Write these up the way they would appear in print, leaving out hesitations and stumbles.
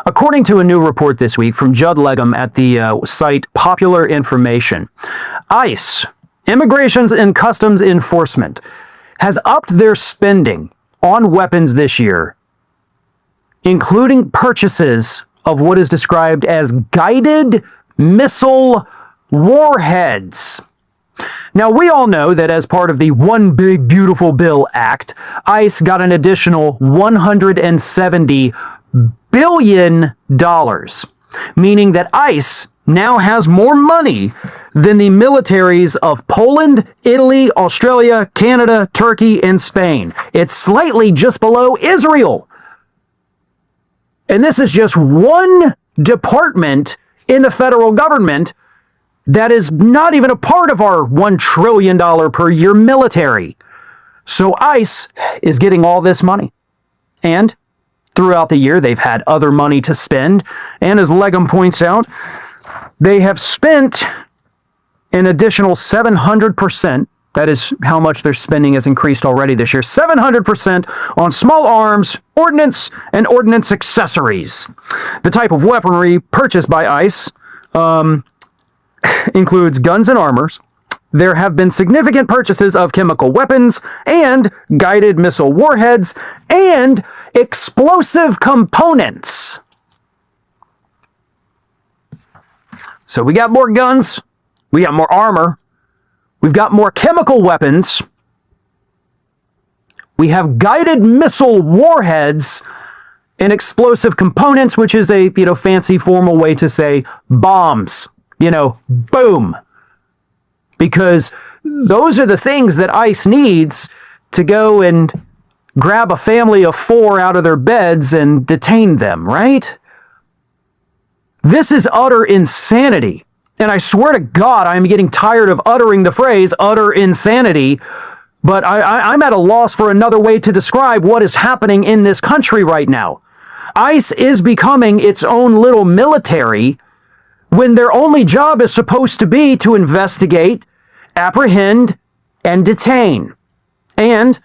According to a new report this week from Judd Legum at the site Popular Information, ICE, Immigration and Customs Enforcement, has upped their spending on weapons this year, including purchases of what is described as guided missile warheads. Now, we all know that as part of the One Big Beautiful Bill Act, ICE got an additional $170 billion, meaning that ICE now has more money than the militaries of Poland, Italy, Australia, Canada, Turkey, and Spain. It's slightly just below Israel. And this is just one department in the federal government that is not even a part of our $1 trillion per year military. So ICE is getting all this money. And throughout the year, they've had other money to spend. And as Legum points out, they have spent an additional 700%. That is how much their spending has increased already this year. 700% on small arms, ordnance, and ordnance accessories. The type of weaponry purchased by ICE includes guns and armors. There have been significant purchases of chemical weapons and guided missile warheads and explosive components. So we got more guns, we got more armor, we've got more chemical weapons, we have guided missile warheads and explosive components, which is a, fancy formal way to say bombs. Boom. Because those are the things that ICE needs to go and grab a family of 4 out of their beds and detain them, right? This is utter insanity. And I swear to God, I'm getting tired of uttering the phrase utter insanity, but I'm at a loss for another way to describe what is happening in this country right now. ICE is becoming its own little military when their only job is supposed to be to investigate, apprehend, and detain. And,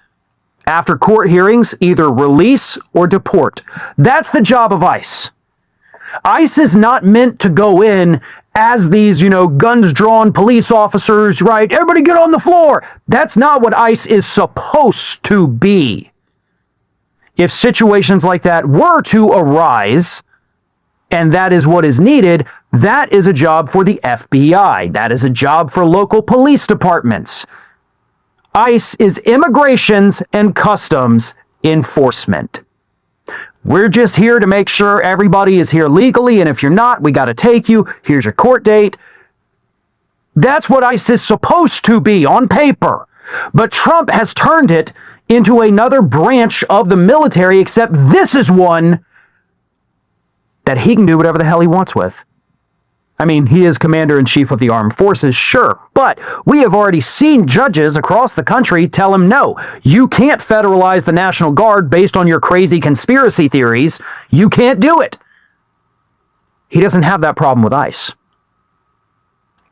after court hearings, either release or deport. That's the job of ICE. ICE is not meant to go in as these, guns-drawn police officers, right? Everybody get on the floor. That's not what ICE is supposed to be. If situations like that were to arise, and that is what is needed, that is a job for the FBI. That is a job for local police departments. ICE is Immigrations and Customs Enforcement. We're just here to make sure everybody is here legally, and if you're not, we got to take you. Here's your court date. That's what ICE is supposed to be on paper. But Trump has turned it into another branch of the military, except this is one that he can do whatever the hell he wants with. I mean, he is commander-in-chief of the armed forces, sure, but we have already seen judges across the country tell him, no, you can't federalize the National Guard based on your crazy conspiracy theories. You can't do it. He doesn't have that problem with ICE.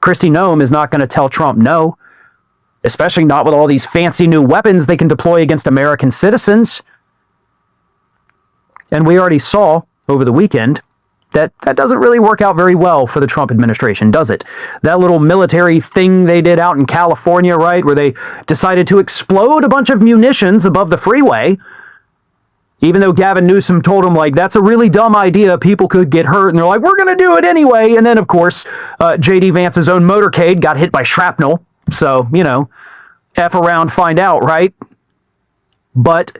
Kristi Noem is not going to tell Trump no, especially not with all these fancy new weapons they can deploy against American citizens. And we already saw over the weekend that doesn't really work out very well for the Trump administration, does it? That little military thing they did out in California, right, where they decided to explode a bunch of munitions above the freeway, even though Gavin Newsom told them, that's a really dumb idea, people could get hurt, and they're like, we're going to do it anyway. And then, of course, J.D. Vance's own motorcade got hit by shrapnel. So, F around, find out, right? But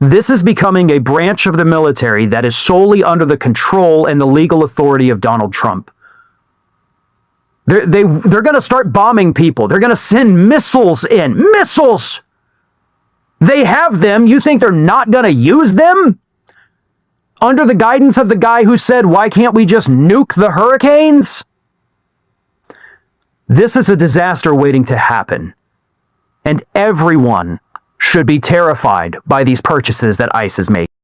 this is becoming a branch of the military that is solely under the control and the legal authority of Donald Trump. They're going to start bombing people. They're going to send missiles in. Missiles! They have them. You think they're not going to use them? Under the guidance of the guy who said, why can't we just nuke the hurricanes? This is a disaster waiting to happen. And everyone should be terrified by these purchases that ICE is making.